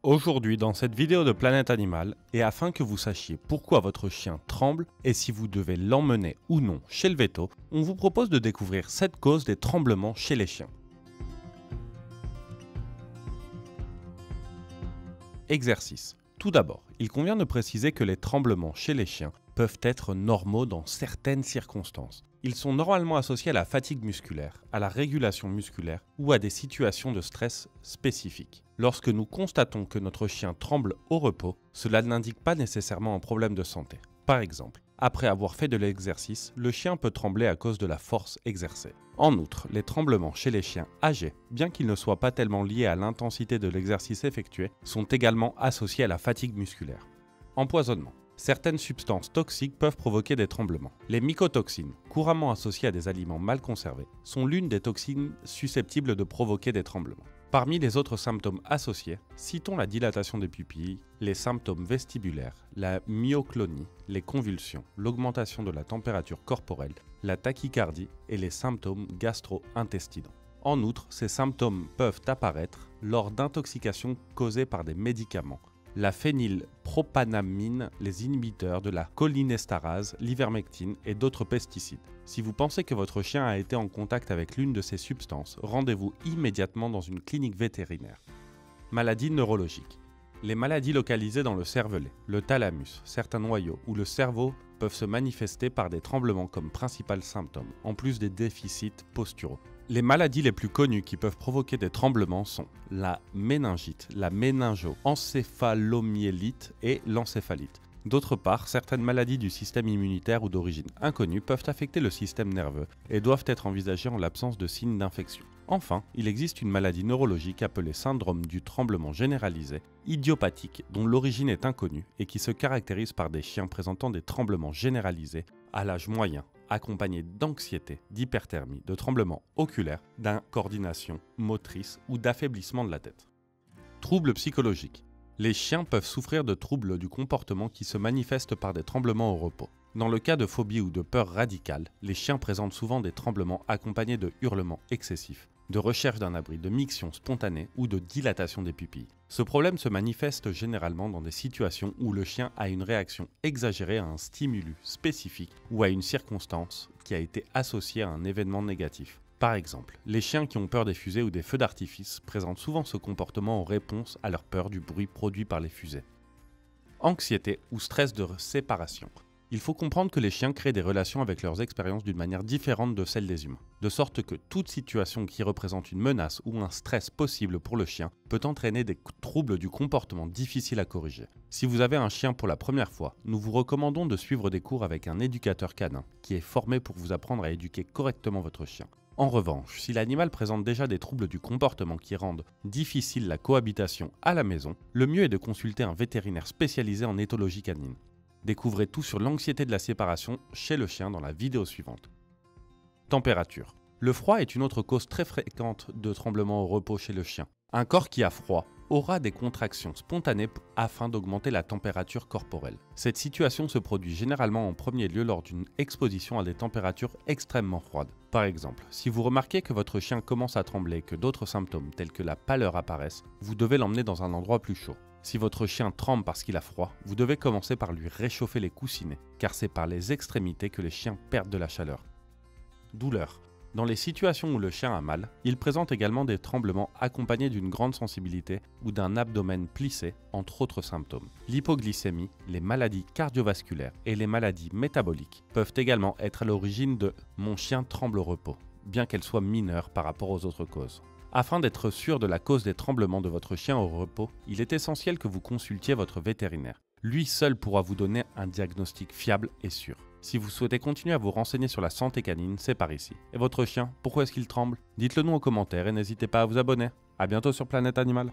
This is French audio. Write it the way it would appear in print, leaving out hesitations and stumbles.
Aujourd'hui, dans cette vidéo de Planète Animal, et afin que vous sachiez pourquoi votre chien tremble et si vous devez l'emmener ou non chez le véto, on vous propose de découvrir 7 causes des tremblements chez les chiens. Exercice. Tout d'abord, il convient de préciser que les tremblements chez les chiens peuvent être normaux dans certaines circonstances. Ils sont normalement associés à la fatigue musculaire, à la régulation musculaire ou à des situations de stress spécifiques. Lorsque nous constatons que notre chien tremble au repos, cela n'indique pas nécessairement un problème de santé. Par exemple, après avoir fait de l'exercice, le chien peut trembler à cause de la force exercée. En outre, les tremblements chez les chiens âgés, bien qu'ils ne soient pas tellement liés à l'intensité de l'exercice effectué, sont également associés à la fatigue musculaire. Empoisonnement. Certaines substances toxiques peuvent provoquer des tremblements. Les mycotoxines, couramment associées à des aliments mal conservés, sont l'une des toxines susceptibles de provoquer des tremblements. Parmi les autres symptômes associés, citons la dilatation des pupilles, les symptômes vestibulaires, la myoclonie, les convulsions, l'augmentation de la température corporelle, la tachycardie et les symptômes gastro-intestinaux. En outre, ces symptômes peuvent apparaître lors d'intoxications causées par des médicaments, la phénylpropanamine, les inhibiteurs de la cholinesterase, l'ivermectine et d'autres pesticides. Si vous pensez que votre chien a été en contact avec l'une de ces substances, rendez-vous immédiatement dans une clinique vétérinaire. Maladies neurologiques. Les maladies localisées dans le cervelet, le thalamus, certains noyaux ou le cerveau peuvent se manifester par des tremblements comme principal symptôme, en plus des déficits posturaux. Les maladies les plus connues qui peuvent provoquer des tremblements sont la méningite, la méningo-encéphalomyélite et l'encéphalite. D'autre part, certaines maladies du système immunitaire ou d'origine inconnue peuvent affecter le système nerveux et doivent être envisagées en l'absence de signes d'infection. Enfin, il existe une maladie neurologique appelée syndrome du tremblement généralisé, idiopathique, dont l'origine est inconnue et qui se caractérise par des chiens présentant des tremblements généralisés à l'âge moyen, accompagnés d'anxiété, d'hyperthermie, de tremblements oculaires, d'incoordination motrice ou d'affaiblissement de la tête. Troubles psychologiques. Les chiens peuvent souffrir de troubles du comportement qui se manifestent par des tremblements au repos. Dans le cas de phobie ou de peur radicale, les chiens présentent souvent des tremblements accompagnés de hurlements excessifs, de recherche d'un abri, de miction spontanée ou de dilatation des pupilles. Ce problème se manifeste généralement dans des situations où le chien a une réaction exagérée à un stimulus spécifique ou à une circonstance qui a été associée à un événement négatif. Par exemple, les chiens qui ont peur des fusées ou des feux d'artifice présentent souvent ce comportement en réponse à leur peur du bruit produit par les fusées. Anxiété ou stress de séparation. Il faut comprendre que les chiens créent des relations avec leurs expériences d'une manière différente de celle des humains, de sorte que toute situation qui représente une menace ou un stress possible pour le chien peut entraîner des troubles du comportement difficiles à corriger. Si vous avez un chien pour la première fois, nous vous recommandons de suivre des cours avec un éducateur canin qui est formé pour vous apprendre à éduquer correctement votre chien. En revanche, si l'animal présente déjà des troubles du comportement qui rendent difficile la cohabitation à la maison, le mieux est de consulter un vétérinaire spécialisé en éthologie canine. Découvrez tout sur l'anxiété de la séparation chez le chien dans la vidéo suivante. Température. Le froid est une autre cause très fréquente de tremblements au repos chez le chien. Un corps qui a froid aura des contractions spontanées afin d'augmenter la température corporelle. Cette situation se produit généralement en premier lieu lors d'une exposition à des températures extrêmement froides. Par exemple, si vous remarquez que votre chien commence à trembler et que d'autres symptômes tels que la pâleur apparaissent, vous devez l'emmener dans un endroit plus chaud. Si votre chien tremble parce qu'il a froid, vous devez commencer par lui réchauffer les coussinets, car c'est par les extrémités que les chiens perdent de la chaleur. Douleur. Dans les situations où le chien a mal, il présente également des tremblements accompagnés d'une grande sensibilité ou d'un abdomen plissé, entre autres symptômes. L'hypoglycémie, les maladies cardiovasculaires et les maladies métaboliques peuvent également être à l'origine de « mon chien tremble au repos », bien qu'elles soient mineures par rapport aux autres causes. Afin d'être sûr de la cause des tremblements de votre chien au repos, il est essentiel que vous consultiez votre vétérinaire. Lui seul pourra vous donner un diagnostic fiable et sûr. Si vous souhaitez continuer à vous renseigner sur la santé canine, c'est par ici. Et votre chien, pourquoi est-ce qu'il tremble? Dites-le nous en commentaire et n'hésitez pas à vous abonner. A bientôt sur Planète Animal.